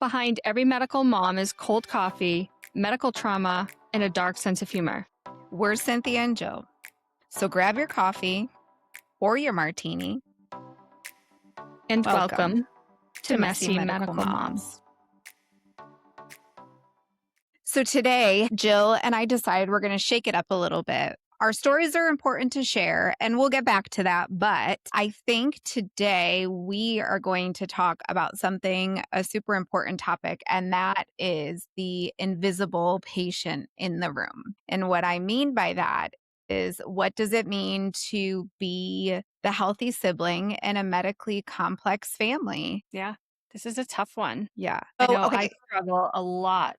Behind every medical mom is cold coffee, medical trauma, and a dark sense of humor. We're Cynthia and Jill. So grab your coffee or your martini. And welcome to Messy Medical Medical Moms. So today, Jill and I decided we're going to shake it up a little bit. Our stories are important to share, and we'll get back to that. But I think today we are going to talk about a super important topic, and that is the invisible patient in the room. And what I mean by that is, what does it mean to be the healthy sibling in a medically complex family? Yeah, this is a tough one. Yeah. I know I struggle a lot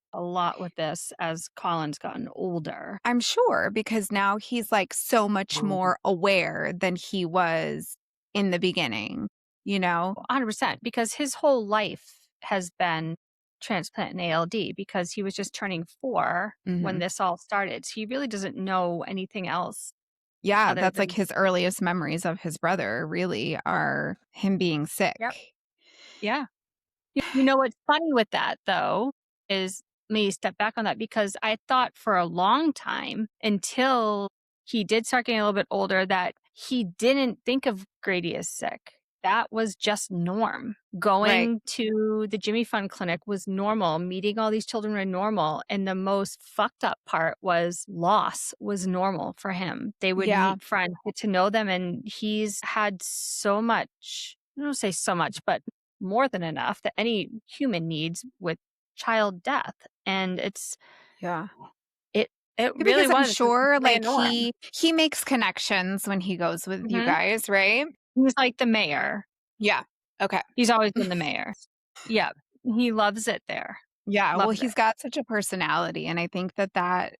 with this as Colin's gotten older. I'm sure, because now he's like so much more aware than he was in the beginning, you know? 100%, because his whole life has been transplant and ALD, because he was just turning 4 when this all started. So he really doesn't know anything else. Yeah, that's like his earliest memories of his brother really are him being sick. Yep. Yeah. You know what's funny with that, though, is me step back on that, because I thought for a long time, until he did start getting a little bit older, that he didn't think of Grady as sick. That was just norm. Going to the Jimmy Fund Clinic was normal. Meeting all these children were normal. And the most fucked up part was loss was normal for him. They would meet friends, get to know them. And he's had so much, I don't say so much, but more than enough that any human needs with child death. And it's, it really was. I'm sure like he makes connections when he goes with you guys, right? He's like the mayor. Yeah. Okay. He's always been the mayor. Yeah. He loves it there. Yeah. Well, he's got such a personality. And I think that,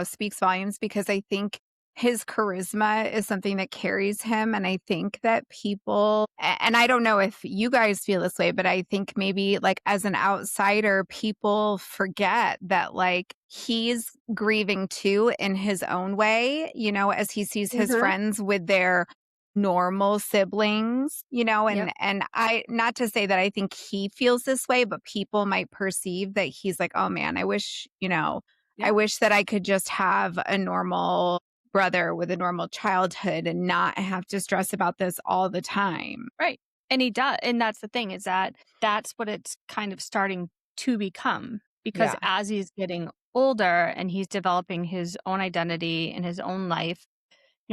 speaks volumes, because I think his charisma is something that carries him. And I think that people, and I don't know if you guys feel this way, but I think maybe like as an outsider, people forget that like he's grieving too in his own way, as he sees his friends with their normal siblings, and I, not to say that I think he feels this way, but people might perceive that he's like, oh man, I wish that I could just have a normal brother with a normal childhood and not have to stress about this all the time. Right. And he does. And that's the thing, is that's what it's kind of starting to become, because as he's getting older and he's developing his own identity and his own life,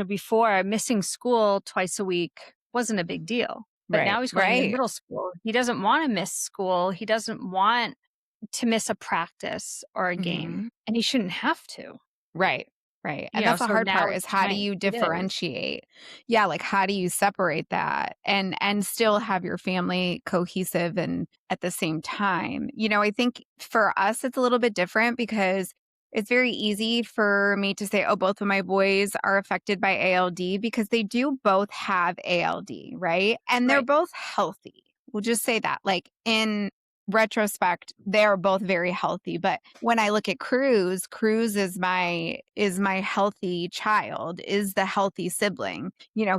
before, missing school twice a week wasn't a big deal. But now he's going to middle school. He doesn't want to miss school. He doesn't want to miss a practice or a game. And he shouldn't have to. Right. And that's the hard part, is how do you differentiate? Yeah, like how do you separate that and still have your family cohesive and at the same time? I think for us it's a little bit different, because it's very easy for me to say, oh, both of my boys are affected by ALD, because they do both have ALD, right? And they're both healthy. We'll just say that. Like in retrospect, they're both very healthy. But when I look at Cruz is my healthy child, is the healthy sibling.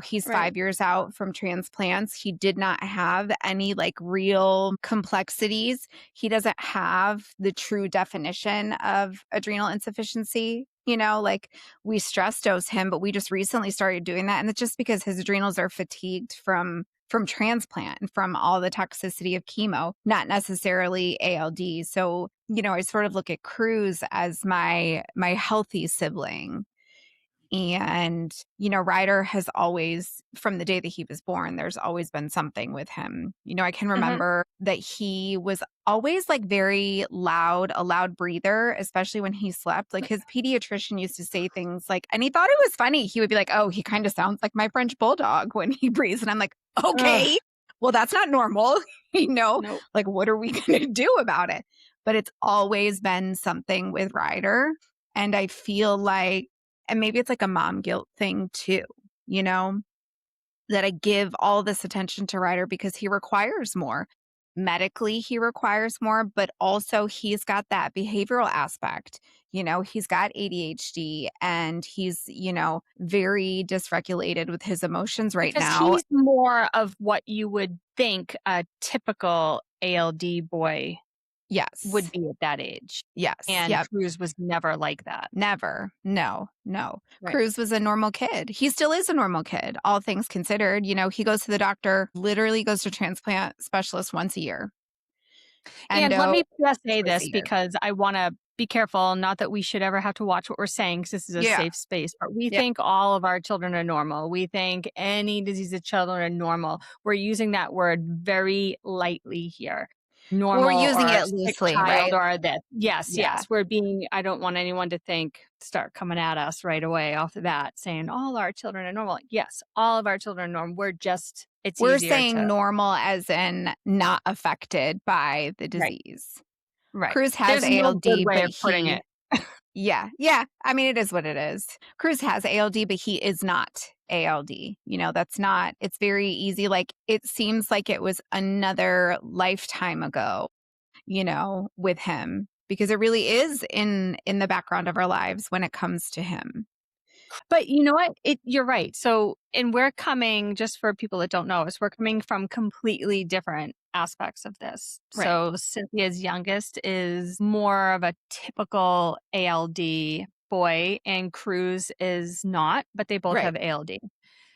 He's 5 years out from transplants. He did not have any like real complexities. He doesn't have the true definition of adrenal insufficiency. Like we stress dose him, but we just recently started doing that. And it's just because his adrenals are fatigued from transplant and from all the toxicity of chemo, not necessarily ALD. So, I sort of look at Cruz as my healthy sibling. And, Ryder has always, from the day that he was born, there's always been something with him. I can remember that he was always like very loud, a loud breather, especially when he slept. Like his pediatrician used to say things like, and he thought it was funny. He would be like, oh, he kind of sounds like my French bulldog when he breathes. And I'm like, okay, well, that's not normal. Nope. Like, what are we going to do about it? But it's always been something with Ryder. And I feel like, and maybe it's like a mom guilt thing too, that I give all this attention to Ryder because he requires more. Medically, he requires more, but also he's got that behavioral aspect. He's got ADHD and he's, very dysregulated with his emotions right now. He's more of what you would think a typical ALD boy Yes. would be at that age. Yes. And Yep. Cruz was never like that. Never. No, no. Right. Cruz was a normal kid. He still is a normal kid, all things considered. He goes to the doctor, literally goes to transplant specialist once a year. And let Endo me just say twice a this year. because I wanna be careful, not that we should ever have to watch what we're saying because this is a Yeah. safe space, but we Yeah. think all of our children are normal. We think any diseased children are normal. We're using that word very lightly here. Well, we're Normal using or it sick loosely, child right? or that. Yes, Yeah. yes. We're being I don't want anyone to start coming at us right away off the bat saying all our children are normal. Yes, all of our children are normal. We're just it's We're easier saying to normal as in not affected by the right, disease. right. Cruz has There's no good ALD, way but of putting it. yeah, yeah. I mean, it is what it is. Cruz has ALD, but he is not ALD. That's not, it's very easy. Like, it seems like it was another lifetime ago, with him, because it really is in the background of our lives when it comes to him. But you know what? You're right. So, and we're coming, just for people that don't know us, we're coming from completely different aspects of this. Right, So, Cynthia's youngest is more of a typical ALD boy, and Cruz is not, but they both right, have ALD.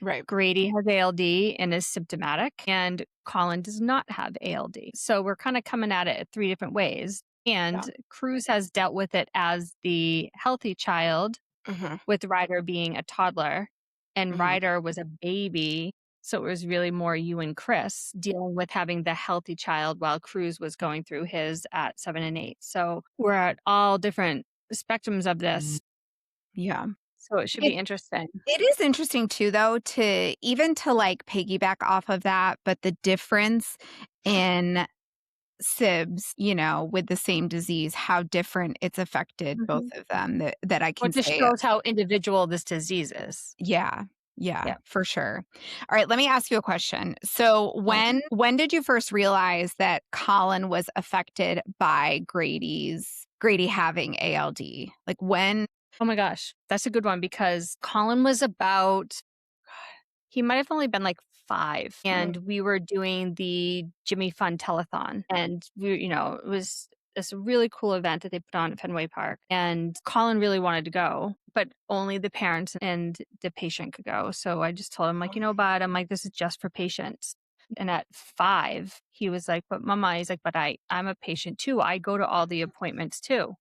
right. Grady has ALD and is symptomatic, and Colin does not have ALD. So, we're kind of coming at it 3 different ways. Yeah. And Cruz has dealt with it as the healthy child Hmm. with Ryder being a toddler, and Hmm. Ryder was a baby, so it was really more you and Chris dealing with having the healthy child while Cruz was going through his at 7 and 8. So we're at all different spectrums of this, Yeah. so it should It be interesting. it is interesting too, though, to like piggyback off of that, but the difference in sibs, with the same disease, how different it's affected both Mhm. of them, that I Well, can it just say. shows how individual this disease is. Yeah. Yeah, Yeah. for sure. All right, let me ask you a question. So Okay. when did you first realize that Colin was affected by Grady having ALD? Like when? Oh my gosh, that's a good one because Colin was about he might have only been like 5, and Mm, we were doing the Jimmy Fun Telethon, and it was this really cool event that they put on at Fenway Park, and Colin really wanted to go, but only the parents and the patient could go. So I just told him like, "Bud, I'm like, this is just for patients." And at 5, he was like, "But mama," he's like, "But I'm a patient too. I go to all the appointments too."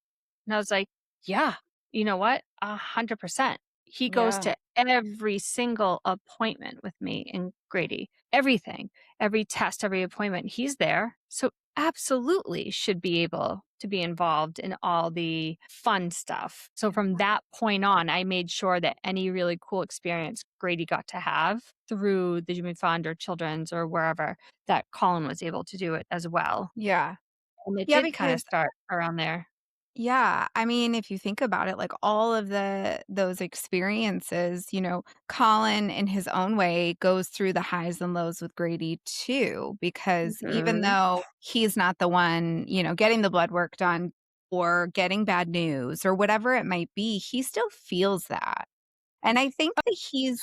And I was like, "Yeah, you know what? 100%." He goes yeah. to every single appointment with me and Grady. Everything, every test, every appointment, he's there. So absolutely should be able to be involved in all the fun stuff. So from that point on, I made sure that any really cool experience Grady got to have through the Jimmy Fund or Children's or wherever, that Colin was able to do it as well. Yeah. And it Yeah, did kind of because start around there. yeah, I mean, if you think about it, like all of those experiences, Colin in his own way goes through the highs and lows with Grady too, because even Mhm. though he's not the one, getting the blood work done or getting bad news or whatever it might be, he still feels that. And I think that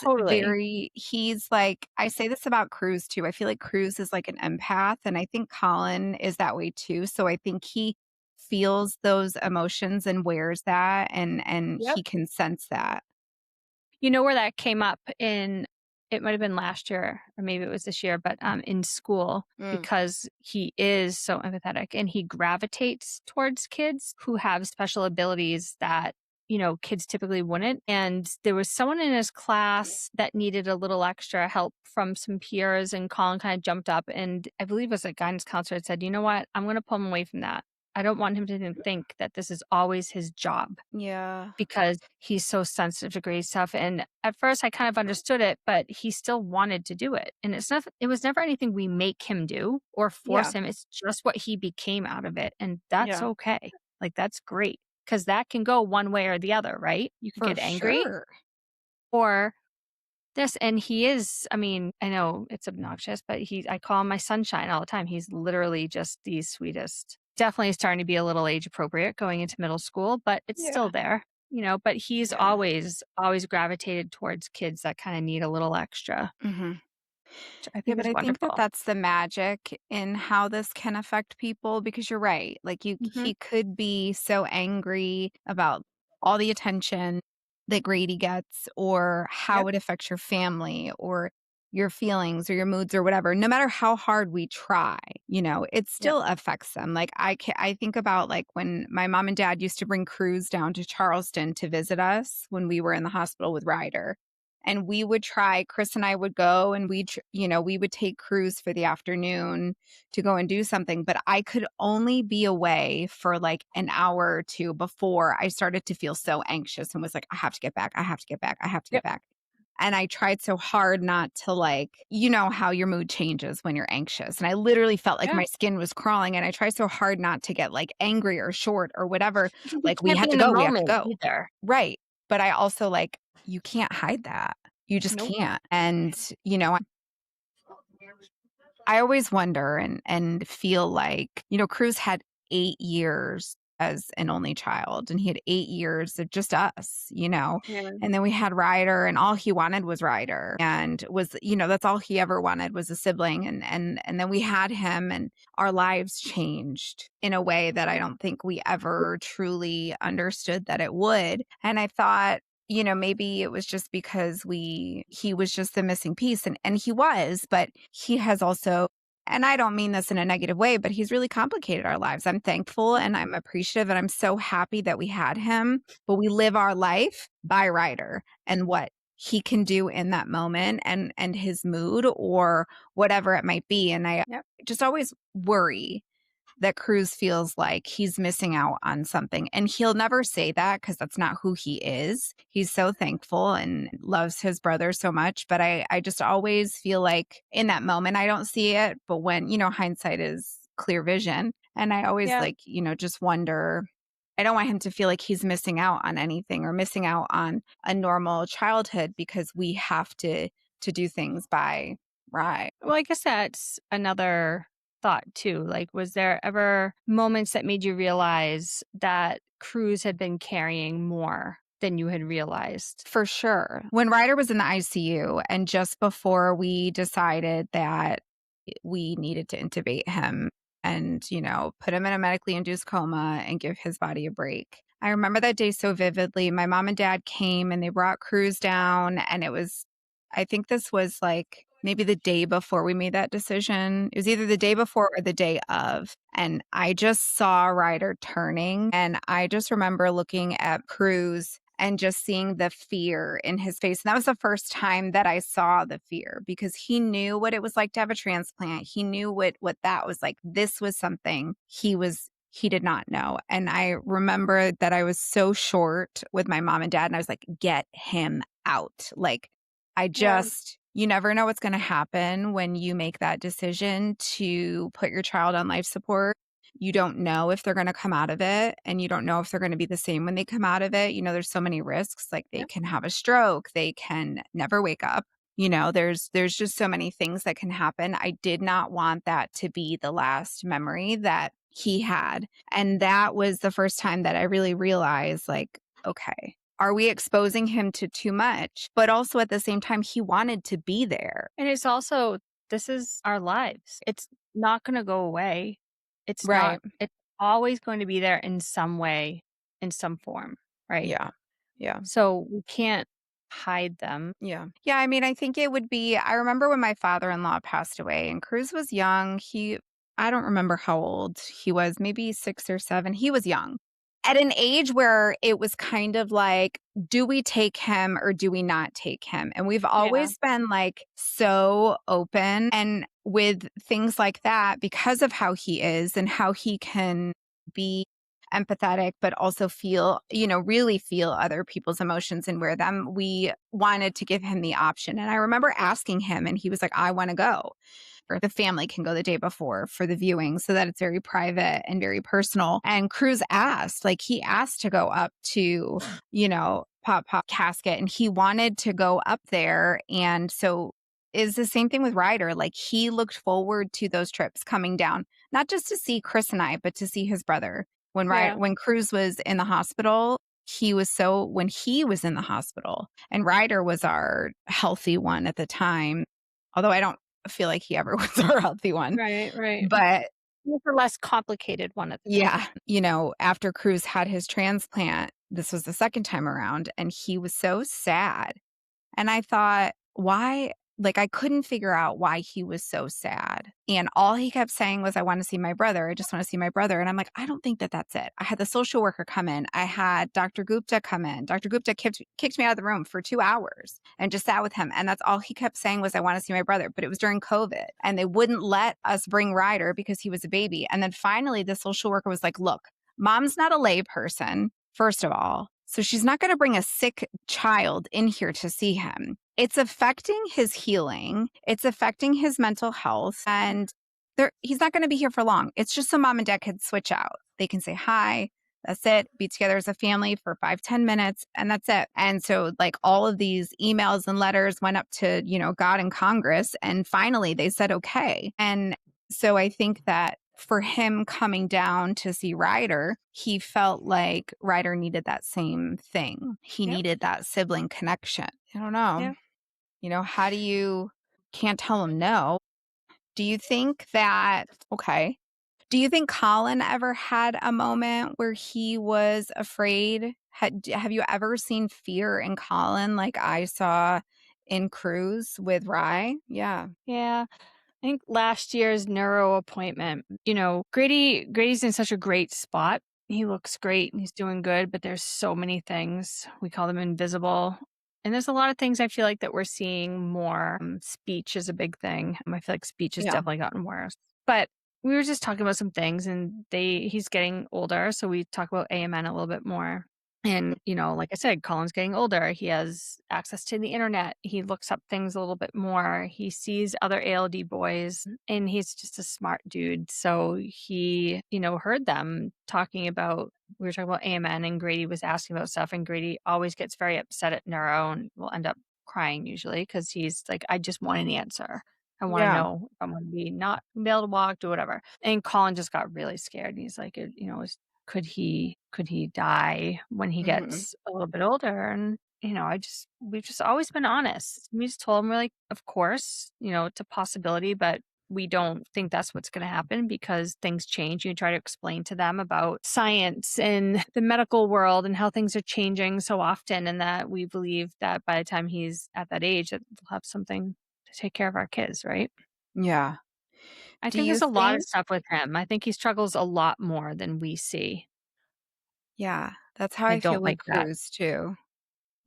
Totally. he's like, I say this about Cruz too. I feel like Cruz is like an empath, and I think Colin is that way too. So I think he feels those emotions and wears that, and Yep. he can sense that. You know where that came up in it might have been last year or maybe it was this year, but, in school Mm. because he is so empathetic and he gravitates towards kids who have special abilities that, kids typically wouldn't, and there was someone in his class that needed a little extra help from some peers, and Colin kinda jumped up, and I believe it was a guidance counselor that said, "You know what? I'm gonna pull him away from that. I don't want him to think that this is always his job." Yeah. Because he's so sensitive to grade stuff, and at first I kind of understood it, but he still wanted to do it, and it was never anything we make him do or force Yeah. him, it's just what he became out of it, and that's Yeah. okay. Like, that's great because that can go one way or the other, right? You could For get angry sure. or this and he is I mean, I know it's obnoxious, but I call him my sunshine all the time. He's literally just the sweetest. Definitely starting to be a little age appropriate going into middle school, but it's Yeah. still there, but he's Yeah. always gravitated towards kids that kinda need a little extra. Mhm. which I Yeah, think but is I think that wonderful. that's the magic in how this can affect people because you're right. Like Mhm. he could be so angry about all the attention that Grady gets or how Yep, it affects your family or your feelings or your moods or whatever. No matter how hard we try, it yep, still affects them. Like I think about like when my mom and dad used to bring Cruz down to Charleston to visit us when we were in the hospital with Ryder, and we would try, Chris and I would go and we would take Cruz for the afternoon to go and do something, but I could only be away for like an hour or two before I started to feel so anxious and was like, I have to get back. I have to get back. I have to get yep, back. And I tried so hard not to like, how your mood changes when you're anxious. And I literally felt like yeah. my skin was crawling. And I tried so hard not to get like angry or short or whatever. Because you Like, we can't have be to in the go. We have to moment go. either. Right. But I also like, you can't hide that. You just Nope. can't. And, I always wonder and feel like, Cruz had 8 years as an only child, and he had 8 years of just us. Yeah, And then we had Ryder, and all he wanted was Ryder, and that's all he ever wanted was a sibling, and then we had him, and our lives changed in a way that I don't think we ever truly understood that it would. And I thought, maybe it was just because he was just the missing piece, and he was, but he has also, and I don't mean this in a negative way, but he's really complicated our lives. I'm thankful and I'm appreciative and I'm so happy that we had him, but we live our life by Ryder and what he can do in that moment and his mood or whatever it might be. And I yep, just always worry that Cruz feels like he's missing out on something. And he'll never say that because that's not who he is. He's so thankful and loves his brother so much. But I just always feel like in that moment, I don't see it. But when, hindsight is clear vision. And I always yeah. like, just wonder. I don't want him to feel like he's missing out on anything or missing out on a normal childhood because we have to do things by right. Well, I guess that's another thought too. Like, was there ever moments that made you realize that Cruz had been carrying more than you had realized? For sure. When Ryder was in the ICU and just before we decided that we needed to intubate him and, put him in a medically induced coma and give his body a break. I remember that day so vividly. My mom and dad came and they brought Cruz down, and I think this was like maybe the day before we made that decision. It was either the day before or the day of. And I just saw Ryder turning, and I just remember looking at Cruz and just seeing the fear in his face. And that was the first time that I saw the fear because he knew what it was like to have a transplant. He knew what that was like. This was something he did not know. And I remember that I was so short with my mom and dad, and I was like, get him out. Like, Yeah, you never know what's going to happen when you make that decision to put your child on life support. You don't know if they're going to come out of it, and you don't know if they're going to be the same when they come out of it. There's so many risks. Like they yeah. can have a stroke, they can never wake up. There's just so many things that can happen. I did not want that to be the last memory that he had. And that was the first time that I really realized like, okay, are we exposing him to too much? But also at the same time, he wanted to be there. And it's also, this is our lives. It's not going to go away. Right. It's always going to be there in some way, in some form, right? Yeah. Yeah. So we can't hide them. Yeah. Yeah. I mean, I think it would be, I remember when my father in law passed away and Cruz was young. I don't remember how old he was, maybe 6 or 7. He was young at an age where it was kind of like, do we take him or do we not take him? And we've Yeah. always been like so open and with things like that because of how he is and how he can be empathetic, but also feel, really feel other people's emotions and wear them. We wanted to give him the option. And I remember asking him, and he was like, I want to go. Or the family can go the day before for the viewing so that it's very private and very personal. And Cruz asked, like, he asked to go up to, Pop casket, and he wanted to go up there. And so is the same thing with Ryder. Like, he looked forward to those trips coming down, not just to see Chris and I, but to see his brother. Yeah. When Cruz was in the hospital, when he was in the hospital, and Ryder was our healthy one at the time. Although I don't feel like he ever was a healthy one. Right, right. But It's a less complicated one at the yeah, time. after Cruz had his transplant, this was the second time around, and he was so sad. And I thought, why? Like, I couldn't figure out why he was so sad. And all he kept saying was, I want to see my brother. I just want to see my brother. And I'm like, I don't think that that's it. I had the social worker come in. I had Dr. Gupta come in. Dr. Gupta kicked me out of the room for 2 hours and just sat with him. And that's all he kept saying was, I want to see my brother. But it was during COVID and they wouldn't let us bring Ryder because he was a baby. And then finally, the social worker was like, look, mom's not a lay person, first of all. So she's not going to bring a sick child in here to see him. It's affecting his healing. It's affecting his mental health. And he's not going to be here for long. It's just so mom and dad can switch out. They can say hi. That's it. Be together as a family for 5-10 minutes. And that's it. And so like all of these emails and letters went up to, God and Congress. And finally they said, okay. And so I think that for him coming down to see Ryder, he felt like Ryder needed that same thing. He Yep. needed that sibling connection. I don't know. Yeah. How do you can't tell him no? Do you think that, okay, do you think Colin ever had a moment where he was afraid? Have you ever seen fear in Colin like I saw in Cruz with Rye? Yeah. Yeah. I think last year's neuro appointment, Grady's in such a great spot. He looks great and he's doing good, but there's so many things. We call them invisible. And there's a lot of things I feel like that we're seeing more. Speech is a big thing. I feel like speech has Yeah. definitely gotten worse. But we were just talking about some things and he's getting older. So we talk about AMN a little bit more. And, like I said, Colin's getting older. He has access to the internet. He looks up things a little bit more. He sees other ALD boys and he's just a smart dude. So he, heard them talking about, we were talking about AMN and Grady was asking about stuff. And Grady always gets very upset at neuro and will end up crying usually because he's like, I just want an answer. I want to Yeah. know if I'm going to be not be able to walk, do whatever. And Colin just got really scared. And he's like, could he die when he Mhm. gets a little bit older? And we've just always been honest. We just told him, we're like, of course, it's a possibility, but we don't think that's what's going to happen because things change. You try to explain to them about science and the medical world and how things are changing so often, and that we believe that by the time he's at that age that we'll have something to take care of our kids, right? Yeah. I Do think you there's a lot of think stuff with him. I think he struggles a lot more than we see. Yeah, that's how I I feel don't with like that. Cruz too.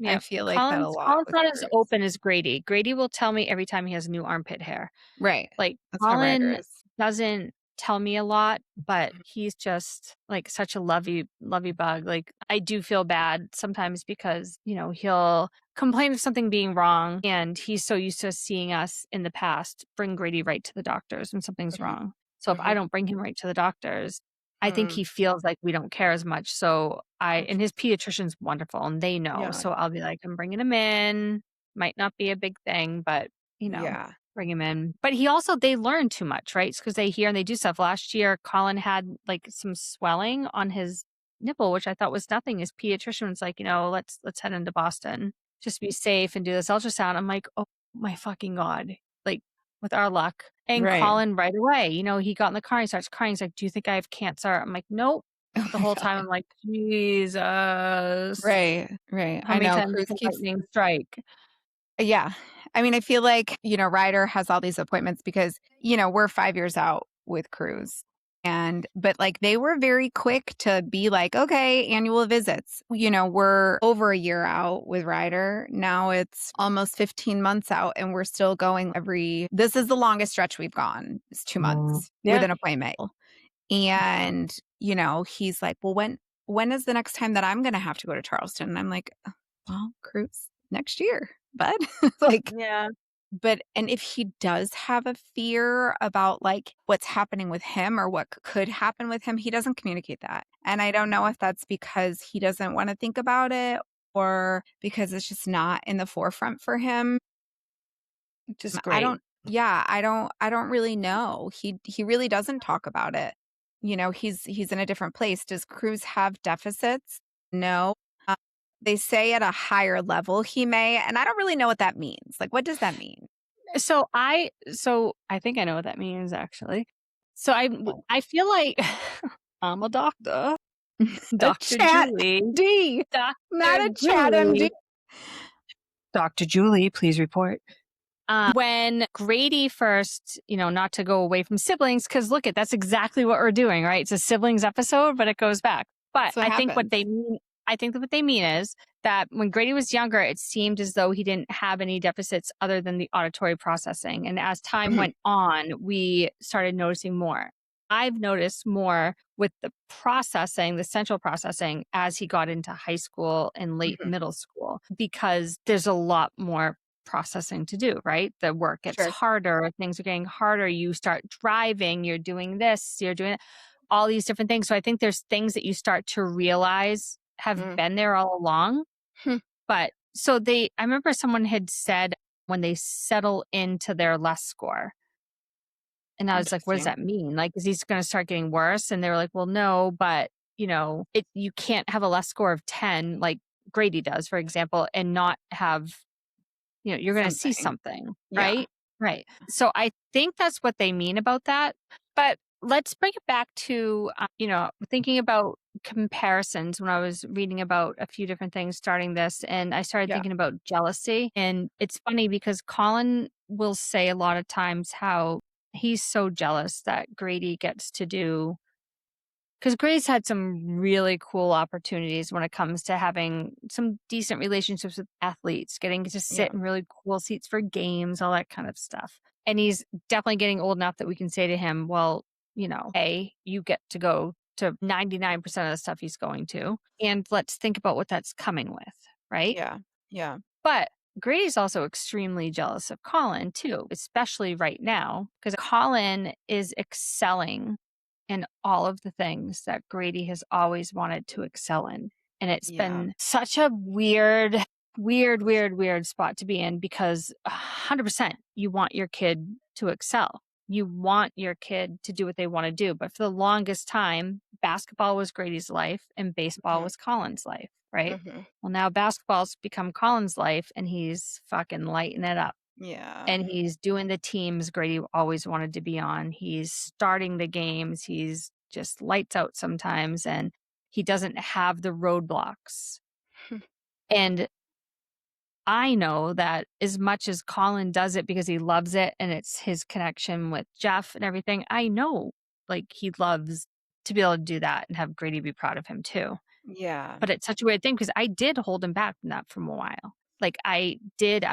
I Yeah. feel like that a Colin's lot Colin's with not as Cruz. open as Grady. Grady will tell me every time he has new armpit hair. Right. Like, That's how Ryder Colin is. doesn't tell me a lot, but he's just, like, such a lovey bug. Like, I do feel bad sometimes because, he'll complain of something being wrong, and he's so used to seeing us in the past bring Grady right to the doctors when something's Mhm. wrong. So if I Mhm. don't bring him right to the doctors, I think Mm. he feels like we don't care as much. So and his pediatrician's wonderful, and they know. Yeah. So I'll be like, "I'm bringing him in. Might not be a big thing, but, Yeah. bring him in." But they learn too much, right? Because they hear and they do stuff. Last year, Colin had, like, some swelling on his nipple, which I thought was nothing. His pediatrician was like, "Let's head into Boston. Just be safe and do this ultrasound." I'm like, "Oh my fucking God." Like, with our luck. And Right. Colin right away, he got in the car, he starts crying. He's like, "Do you think I have cancer?" I'm like, "Nope." Oh The my whole time god. I'm like, "Jesus, Right, right. how I many know times Cruz can keeps lightning strike?" Yeah. I mean, I feel like, Ryder has all these appointments because, we're 5 years out with Cruz. But like they were very quick to be like, okay, annual visits. We're over a year out with Ryder. Now it's almost 15 months out and we're still going this is the longest stretch we've gone. It's 2 months with Yeah. an appointment. And, he's like, well, when is the next time that I'm going to have to go to Charleston? And I'm like, well, Cruz next year, bud. Like, Yeah. and if he does have a fear about like what's happening with him or what could happen with him, he doesn't communicate that. And I don't know if that's because he doesn't want to think about it or because it's just not in the forefront for him. Which is I great. don't yeah, I don't really know. He really doesn't talk about it. He's in a different place. Does Cruz have deficits? No. Uh, they say at a higher level he may, and I don't really know what that means. Like what does that mean? So I think I know what that means actually. So I feel like I'm a doctor. A Dr. chat Julie. D, not Dr. a chat MD. Julie. Dr. Julie, please report. When Grady first, not to go away from siblings, because look that's exactly what we're doing, right? It's a siblings episode, but it goes back. But That's what happens. I think that what they mean is that when Grady was younger, it seemed as though he didn't have any deficits other than the auditory processing. And as time Mhm, went on, we started noticing more. I've noticed more with the processing, the central processing, as he got into high school and late mhm. middle school, because there's a lot more processing to do, right? The work gets Sure. harder, things are getting harder. You start driving, you're doing this, you're doing all these different things. So I think there's things that you start to realize have Mm. been there all along. Hmm. But I remember someone had said when they settle into their less score, and I was like, what does Interesting. that mean? Like, is he going to start getting worse? And they were like, well, no, but you can't have a less score of 10, like Grady does, for example, and not have you're gonna see Something. something, Yeah. right? Right. So I think that's what they mean about that. But let's bring it back to, thinking about comparisons when I was reading about a few different things starting this, and I started Yeah. thinking about jealousy. And it's funny because Colin will say a lot of times how he's so jealous that Grady gets to do because Gray's had some really cool opportunities when it comes to having some decent relationships with athletes, getting to Yeah. sit in really cool seats for games, all that kind of stuff. And he's definitely getting old enough that we can say to him, well, A, you get to go to 99% of the stuff he's going to. And let's think about what that's coming with, right? Yeah. Yeah. But Grady's also extremely jealous of Colin too, especially right now, because Colin is excelling in all of the things that Grady has always wanted to excel in. And it's Yeah. been such a weird spot to be in because 100% you want your kid to excel. You want your kid to do what they want to do. But for the longest time, basketball was Grady's life and baseball Mhm. was Colin's life, right? Mhm. Well, now basketball's become Colin's life and he's fucking lighting it up. Yeah. And he's doing the teams Grady always wanted to be on. He's starting the games. He's just lights out sometimes and he doesn't have the roadblocks. And I know that as much as Colin does it because he loves it and it's his connection with Jeff and everything, I know like he loves to be able to do that and have Grady be proud of him too. Yeah. But it's such a weird thing because I did hold him back from that for a while. Like, I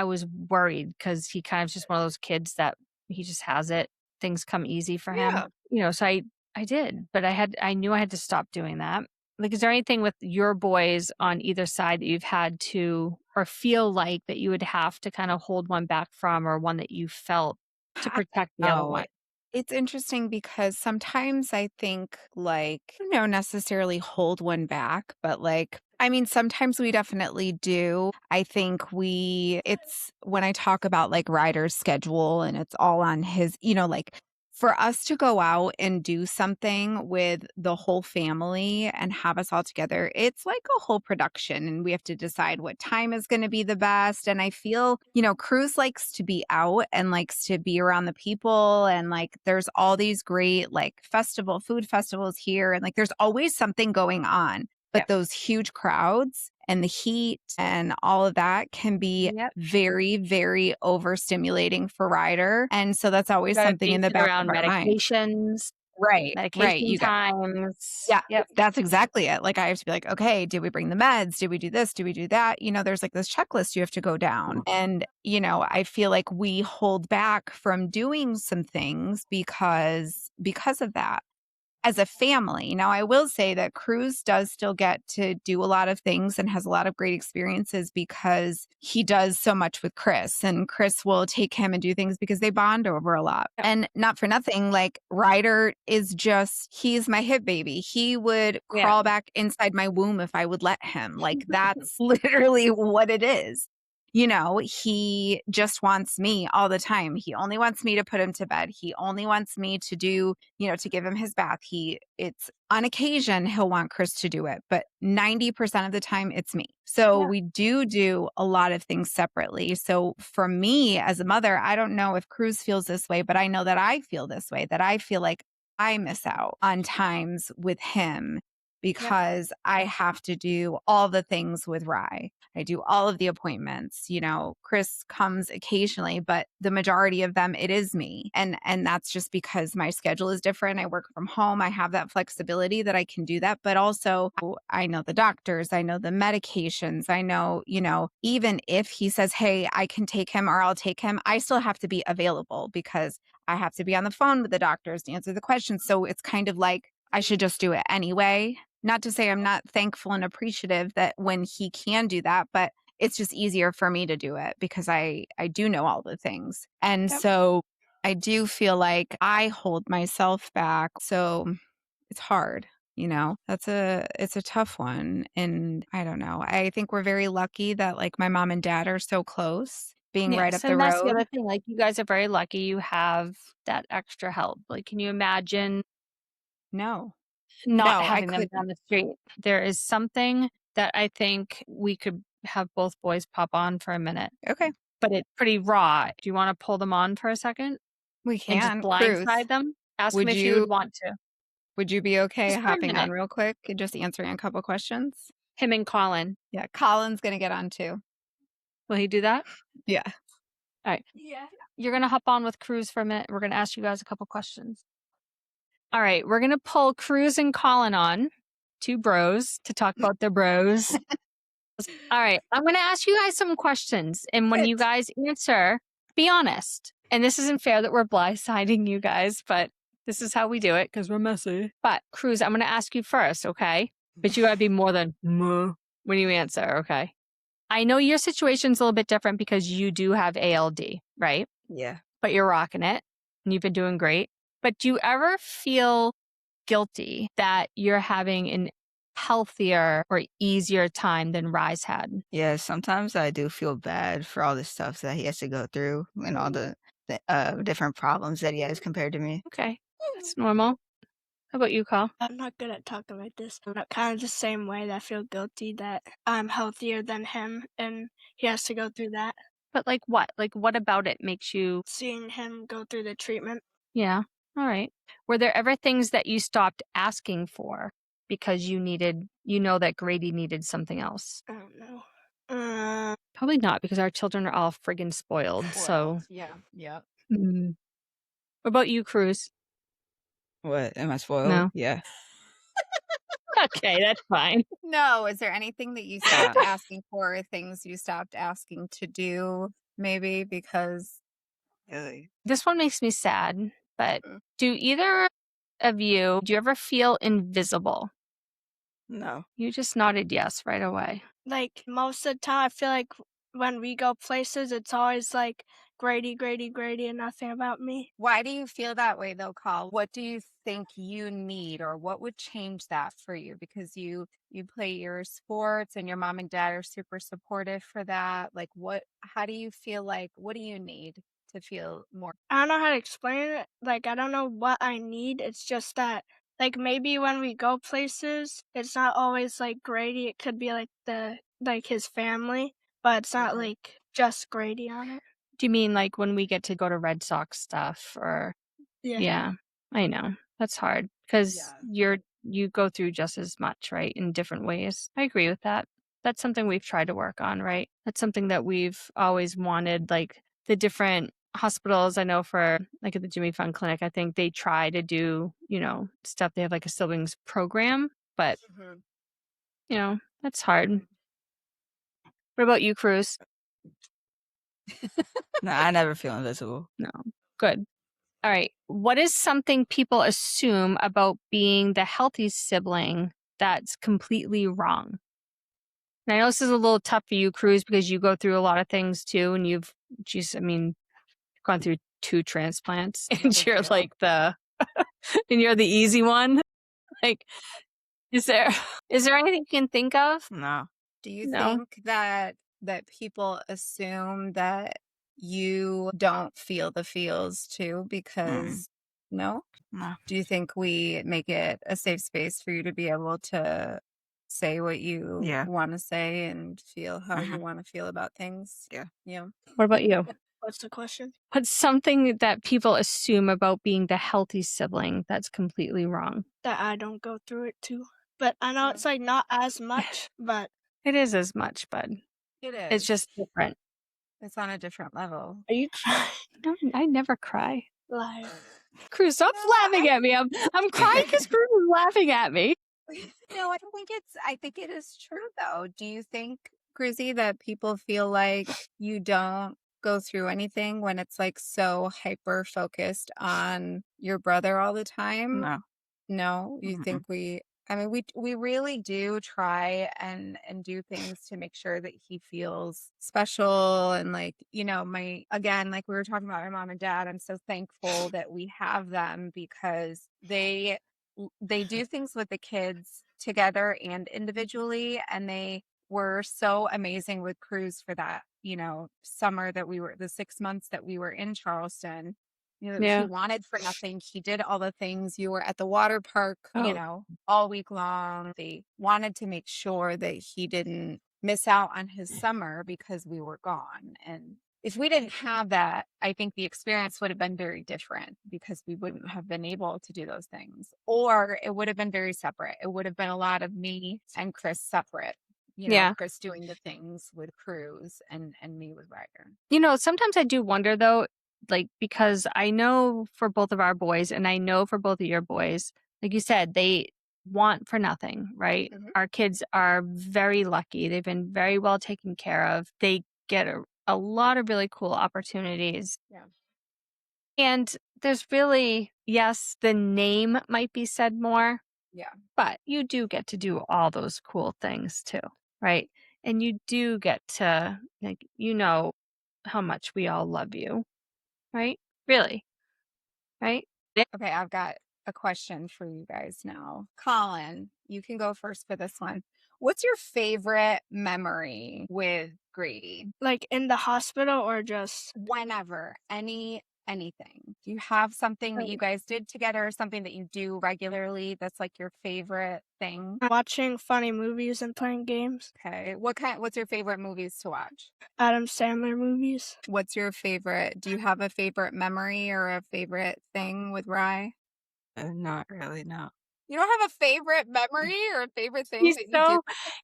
was worried because he kind of just one of those kids that he just has it. Things come easy for him, Yeah. so I did, but I knew I had to stop doing that. Like, is there anything with your boys on either side that you've had to or feel like that you would have to kind of hold one back from or one that you felt to I protect the other don't one? know. It's interesting because sometimes I think, like, I don't know, necessarily hold one back, but like, I mean, sometimes we definitely do. I think it's when I talk about like Ryder's schedule and it's all on his, like for us to go out and do something with the whole family and have us all together, it's like a whole production and we have to decide what time is going to be the best. And I feel, Cruz likes to be out and likes to be around the people. And like there's all these great like food festivals here. And like there's always something going on. But Yep. those huge crowds and the heat and all of that can be Yep. very, very overstimulating for Ryder. And so that's You always got to something in base the it back of around our mind. medications, Right, right. medication You got times. yeah, Yep. that's exactly it. Like, I have to be like, "Okay, did we bring the meds? Did we do this? Did we do that?" There's, like, this checklist you have to go down, and, I feel like we hold back from doing some things because of that as a family. Now, I will say that Cruz does still get to do a lot of things and has a lot of great experiences because he does so much with Chris, and Chris will take him and do things because they bond over a lot. Yep. And not for nothing, like Ryder he's my hip baby. He would Yeah. crawl back inside my womb if I would let him. Like, that's literally what it is. he just wants me all the time. He only wants me to put him to bed. He only wants me to do, to give him his bath. It's on occasion he'll want Chris to do it, but 90% of the time it's me. So we do a lot of things separately. So for me as a mother, I don't know if Cruz feels this way, but I know that I feel this way, that I feel like I miss out on times with him because I have to do all the things with Rye. I do all of the appointments. Chris comes occasionally, but the majority of them, it is me. And that's just because my schedule is different. I work from home. I have that flexibility that I can do that. But also I know the doctors, I know the medications, I know, even if he says, hey, I can take him or I'll take him, I still have to be available because I have to be on the phone with the doctors to answer the questions. So it's kind of like I should just do it anyway. Not to say I'm not thankful and appreciative that when he can do that, but it's just easier for me to do it because I do know all the things. And so I do feel like I hold myself back. So it's hard. It's a tough one. And I don't know. I think we're very lucky that like my mom and dad are so close, being right up the and that's the road. other thing. Like, you guys are very lucky you have that extra help. Like, can you imagine No, not I having them down couldn't. the street? There is something that I think we could have both boys pop on for a minute, Okay. but it's pretty raw. Do you want to pull them on for a second We and just can. Cruz, blindside them? Ask him would if he you would want to. would you be okay Just for a hopping on minute. real quick and just answering a couple questions? Him and Colin. Yeah, Colin's gonna get on too. Will he do that? Yeah. All right. Yeah. You're going to hop on with Cruz for a minute. We're going to ask you guys a couple questions. All right. We're going to pull Cruz and Colin on, two bros, to talk about their bros. All right. I'm going to ask you guys some questions. And when you guys answer, be honest. And this isn't fair that we're blindsiding you guys, but this is how we do it because we're messy. But Cruz, I'm going to ask you first, okay? But you got to be more than when you answer, okay? I know your situation's a little bit different because you do have ALD, right? Yeah. But you're rocking it and you've been doing great. But do you ever feel guilty that you're having an healthier or easier time than Rise had? Yeah, sometimes I do feel bad for all the stuff that he has to go through and all the different problems that he has compared to me. Okay, that's normal. How about you, Carl? I'm not good at talking like this. I'm not kind of the same way that I feel guilty that I'm healthier than him and he has to go through that. But like what? Like what about it makes you... Seeing him go through the treatment. Yeah, all right. Were there ever things that you stopped asking for because you that Grady needed something else? I don't know. Probably not because our children are all friggin' spoiled. So yeah. Yep. What about you, Cruz? What? Am I spoiled? No. Yeah. Okay, that's fine. No, is there anything that you stopped asking for, or things you stopped asking to do, maybe because... Really? This one makes me sad, but do either of you, do you ever feel invisible? No. You just nodded yes right away. Like most of the time, I feel like when we go places, it's always like Grady, Grady, Grady, and nothing about me. Why do you feel that way though, Carl? What do you think you need, or what would change that for you? Because you play your sports and your mom and dad are super supportive for that. Like how do you feel like, what do you need to feel more? I don't know how to explain it. Like, I don't know what I need. It's just that, like, maybe when we go places, it's not always like Grady. It could be like his family, but it's not like just Grady on it. Do you mean like when we get to go to Red Sox stuff or... Yeah, I know. That's hard because you go through just as much, right? In different ways. I agree with that. That's something we've tried to work on, right? That's something that we've always wanted, like the different hospitals. I know for like at the Jimmy Fund Clinic, I think they try to do, stuff. They have like a siblings program, but that's hard. What about you, Cruz? No, I never feel invisible. No. Good. All right. What is something people assume about being the healthy sibling that's completely wrong? And I know this is a little tough for you, Cruz, because you go through a lot of things too, and you've gone through 2 transplants, and you're like and you're the easy one. Like, is there anything you can think of? No. Do you No. think that that people assume that you don't feel the feels too because no? No. Do you think we make it a safe space for you to be able to say what you Yeah. want to say and feel how you want to feel about things? Yeah. Yeah. What about you? What's the question? What's something that people assume about being the healthy sibling that's completely wrong? That I don't go through it too. But I know it's like not as much, but It is as much, but It it's is. just different. It's on a different level. are you crying? No, I never cry. Liar. Cruz, stop laughing at me. I'm crying because Cruz is laughing at me. No, I think it is true though. Do you think, Cruzy, that people feel like you don't go through anything when it's like so hyper focused on your brother all the time? No. No, you think I mean, we really do try and do things to make sure that he feels special and like, again, like we were talking about my mom and dad, I'm so thankful that we have them because they do things with the kids together and individually, and they were so amazing with Cruz for that, summer that the 6 months that we were in Charleston. He Yeah. wanted for nothing. He did all the things. You were at the water park, Oh. all week long. They wanted to make sure that he didn't miss out on his summer because we were gone. And if we didn't have that, I think the experience would have been very different because we wouldn't have been able to do those things. Or it would have been very separate. It would have been a lot of me and Chris separate. Yeah. Chris doing the things with Cruz and me with Ryder. Sometimes I do wonder though, like, because I know for both of our boys and I know for both of your boys, like you said, they want for nothing, right? Our kids are very lucky. They've been very well taken care of. They get a lot of really cool opportunities. Yeah. And there's really, yes, the name might be said more. Yeah. But you do get to do all those cool things too, right? And you do get to, like, how much we all love you, right? Really, right? Okay, I've got a question for you guys now. Colin, you can go first for this one. What's your favorite memory with Grady? Like in the hospital or just Whenever, anything. Do you have something that you guys did together, something that you do regularly that's like your favorite thing? watching funny movies and playing games? Okay. What's your favorite movies to watch? Adam Sandler movies. What's your favorite? Do you have a favorite memory or a favorite thing with Rye? Not really, no. You don't have a favorite memory or a favorite thing that you do?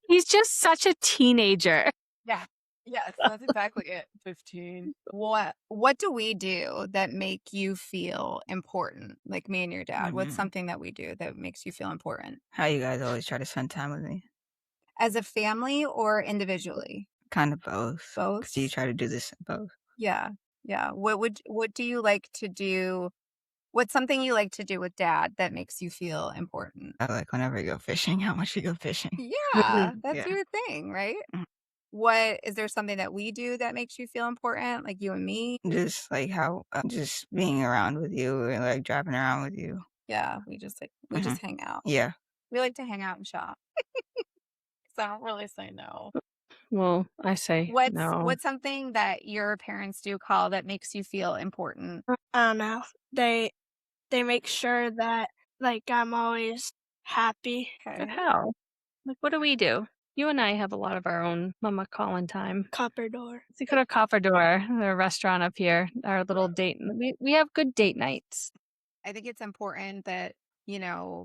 He's just such a teenager. Yeah. Yes, that's exactly it. 15. What do we do that make you feel important? Like me and your dad. What's something that we do that makes you feel important? How you guys always try to spend time with me. As a family or individually? Kind of both. Both? Because you try to do this both. Yeah. Yeah. What do you like to do? What's something you like to do with dad that makes you feel important? I like whenever you go fishing, how much you go fishing. Yeah, that's Yeah. your thing, right? Mhm. What is there something that we do that makes you feel important, like you and me? Just like how, just being around with you and like driving around with you. Yeah, we just hang out. Yeah. We like to hang out and shop. So I don't really say no. Well, I say no. What's something that your parents do, call that makes you feel important? I don't know. They make sure that like I'm always happy. Okay. How? Like, what do we do? You and I have a lot of our own Mama Colin time. Copper door. Let's go to Copper Door, a restaurant up here. Our little date. We have good date nights. I think it's important that,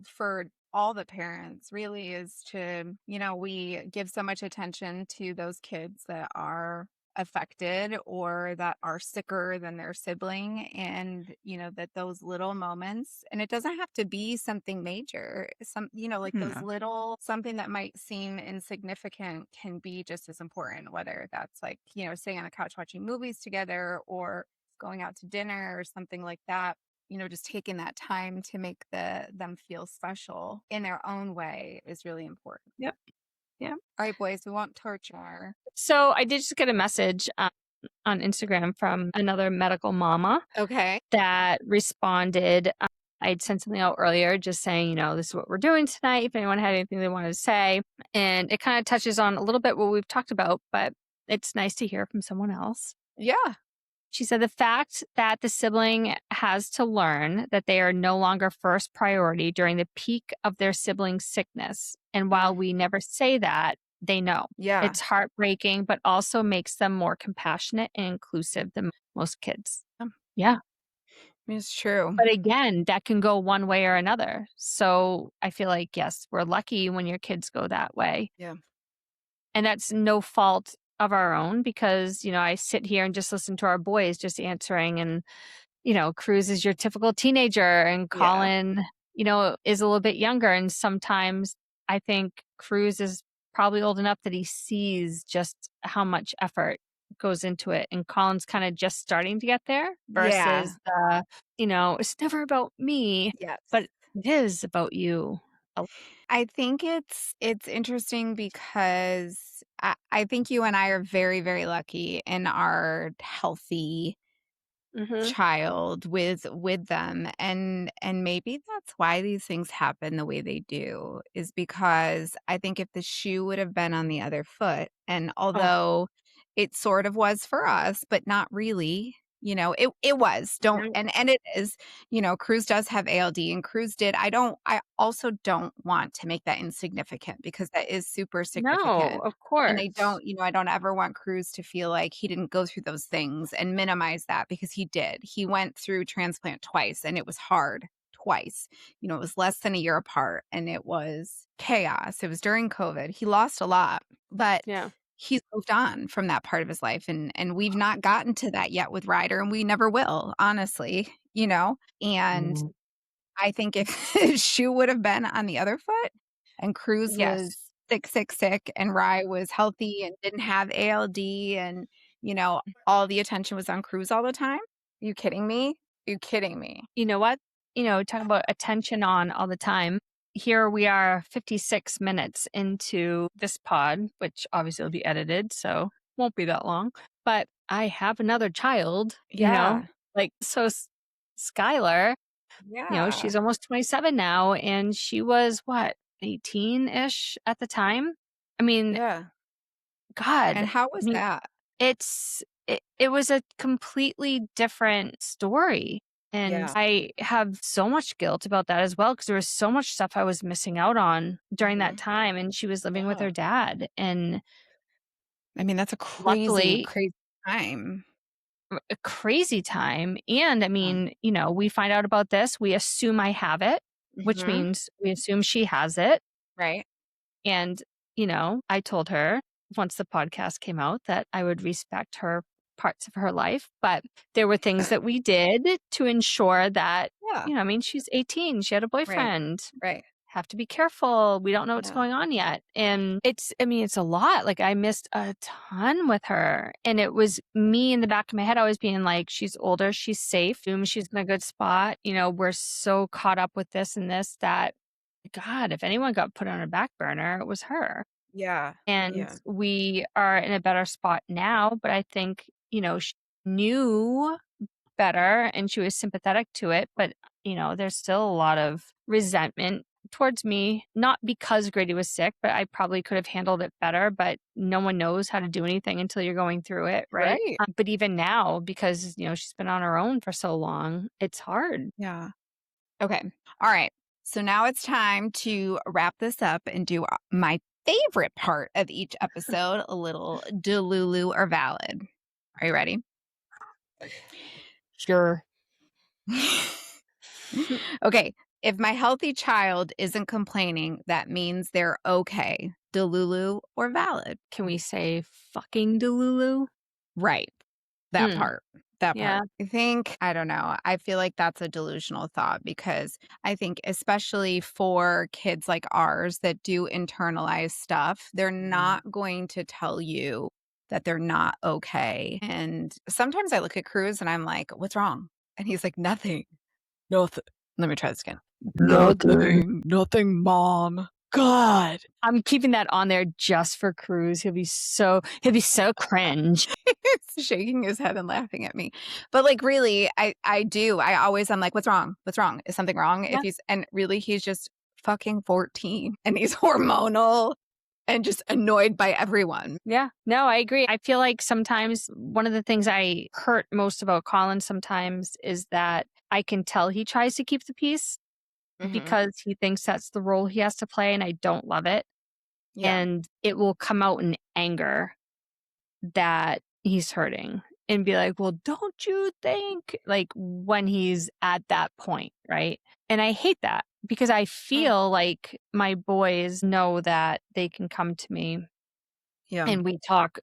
for all the parents really is to, we give so much attention to those kids that are affected or that are sicker than their sibling, and that those little moments, and it doesn't have to be something major, like those little, something that might seem insignificant can be just as important, whether that's like sitting on a couch watching movies together or going out to dinner or something like that. Just taking that time to make them feel special in their own way is really important. Yep. Yeah. All right, boys, we won't torture. So I did just get a message on Instagram from another medical mama. Okay. That responded. I'd sent something out earlier just saying, this is what we're doing tonight, if anyone had anything they wanted to say. And it kind of touches on a little bit what we've talked about, but it's nice to hear from someone else. Yeah. She said the fact that the sibling has to learn that they are no longer first priority during the peak of their sibling's sickness. And while we never say that, they know. Yeah. It's heartbreaking, but also makes them more compassionate and inclusive than most kids. Yeah. It's true. But again, that can go one way or another. So I feel like, yes, we're lucky when your kids go that way. Yeah. And that's no fault of our own because, I sit here and just listen to our boys just answering and, Cruz is your typical teenager and Yeah. Colin, is a little bit younger. And sometimes I think Cruz is probably old enough that he sees just how much effort goes into it. And Colin's kind of just starting to get there Yeah. versus it's never about me, Yes. but it is about you. I think it's interesting because I think you and I are very, very lucky in our healthy child with them, and maybe that's why these things happen the way they do, is because I think if the shoe would have been on the other foot, and Oh, although it sort of was for us but not really, it was, don't, no, and it is, Cruz does have ALD, and Cruz did. I also don't want to make that insignificant because that is super no, significant. of And I course. don't, I don't ever want Cruz to feel like he didn't go through those things and minimize that, because he did. He went through transplant twice and it was hard twice. It was less than a year apart and it was chaos. It was during COVID. He lost a lot, but Yeah. he's moved on from that part of his life. And we've not gotten to that yet with Ryder, and we never will, honestly, and Mm. I think if his shoe would have been on the other foot and Cruz was Yes. sick, and Rye was healthy and didn't have ALD, and, all the attention was on Cruz all the time. You kidding me? You kidding me? You know what? Talk about attention on all the time. Here we are 56 minutes into this pod, which obviously will be edited, so won't be that long. But I have another child, Yeah. Skylar, Yeah. she's almost 27 now, and she was what, 18-ish at the time? I mean, Yeah. God, And how was that? it was a completely different story. And Yeah. I have so much guilt about that as well because there was so much stuff I was missing out on during that time. And she was living with Yeah. her dad. And I mean, that's a crazy, luckily, crazy time. a crazy time. And I mean, we find out about this. We assume I have it, which Mhm. means we assume she has it. Right. And, I told her once the podcast came out that I would respect her parts of her life, but there were things that we did to ensure that, Yeah. I mean, she's 18, she had a Right. boyfriend. Right. Have to be careful. We don't know what's Yeah. going on yet. And it's a lot. Like I missed a ton with her. And it was me in the back of my head always being like, she's older, she's safe, she's in a good spot. We're so caught up with this and this that God, if anyone got put on a back burner, it was her. Yeah. And Yeah. we are in a better spot now, but I think, she knew better and she was sympathetic to it. But, there's still a lot of resentment towards me, not because Grady was sick, but I probably could have handled it better. But no one knows how to do anything until you're going through it. Right. Right. But even now, because, she's been on her own for so long, it's hard. Yeah. Okay. All right. So now it's time to wrap this up and do my favorite part of each episode, a little Delulu or Valid. Are you ready? Sure. Okay. If my healthy child isn't complaining, that means they're okay. Delulu or Valid? Can we say fucking Delulu? Right. That part. That Yeah. part. I don't know. I feel like that's a delusional thought, because I think especially for kids like ours that do internalize stuff, they're not going to tell you that they're not okay. And sometimes I look at Cruz and I'm like, what's wrong? And he's like, nothing. Nothing. Let me try this again. Nothing, mom. God. I'm keeping that on there just for Cruz. He'll be so cringe. He's shaking his head and laughing at me. But like, really, I'm like, what's wrong? What's wrong? Is something wrong? Yeah. And really, he's just fucking 14 and he's hormonal and just annoyed by everyone. Yeah, no, I agree. I feel like sometimes one of the things I hurt most about Colin sometimes is that I can tell he tries to keep the peace because he thinks that's the role he has to play, and I don't love it. Yeah. And it will come out in anger that he's hurting and be like, well, don't you think? Like when he's at that point, right? And I hate that because I feel like my boys know that they can come to me and we talk.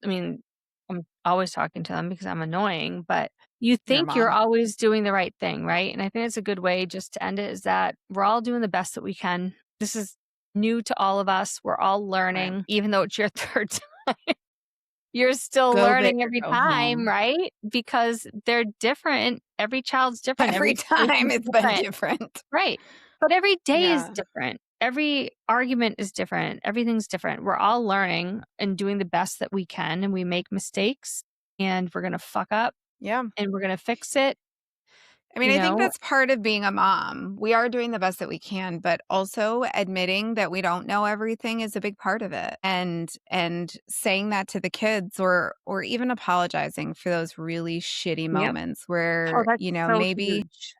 I mean, I'm always talking to them because I'm annoying, but you think you're always doing the right thing, right? And I think it's a good way just to end it is that we're all doing the best that we can. This is new to all of us. We're all learning, even though it's your third time. You're still Go big learning or every go time, home. right? Because they're different. Every child's different. Every time it's been different. Right. But every day is different. Every argument is different. Everything's different. We're all learning and doing the best that we can, and we make mistakes and we're going to fuck up. Yeah. And we're going to fix it. I mean, I think that's part of being a mom. We are doing the best that we can, but also admitting that we don't know everything is a big part of it. And saying that to the kids or even apologizing for those really shitty moments where, so maybe huge.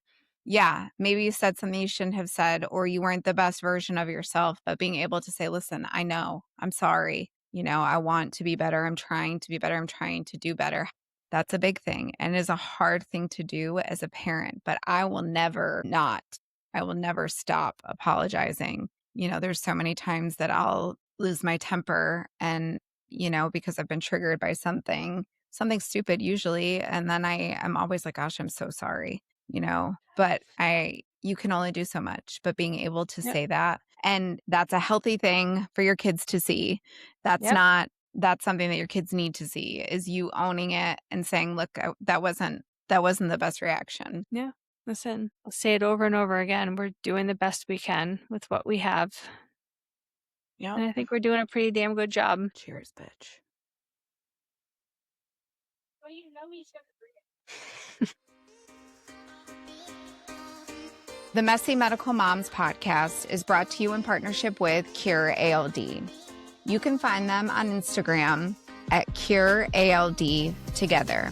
Maybe you said something you shouldn't have said, or you weren't the best version of yourself, but being able to say, listen, I know, I'm sorry. I want to be better. I'm trying to be better. I'm trying to do better. That's a big thing and is a hard thing to do as a parent, but I will never stop apologizing. There's so many times that I'll lose my temper and, because I've been triggered by something stupid usually. And then I'm always like, gosh, I'm so sorry, but you can only do so much, but being able to say that, and that's a healthy thing for your kids to see. That's something that your kids need to see is you owning it and saying, look, that wasn't the best reaction. Yeah. Listen, I'll say it over and over again. We're doing the best we can with what we have. Yeah. And I think we're doing a pretty damn good job. Cheers, bitch. Well, he's going to bring it. The Messy Medical Moms podcast is brought to you in partnership with Cure ALD. You can find them on Instagram at Cure ALD Together.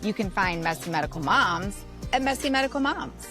You can find Messy Medical Moms at Messy Medical Moms.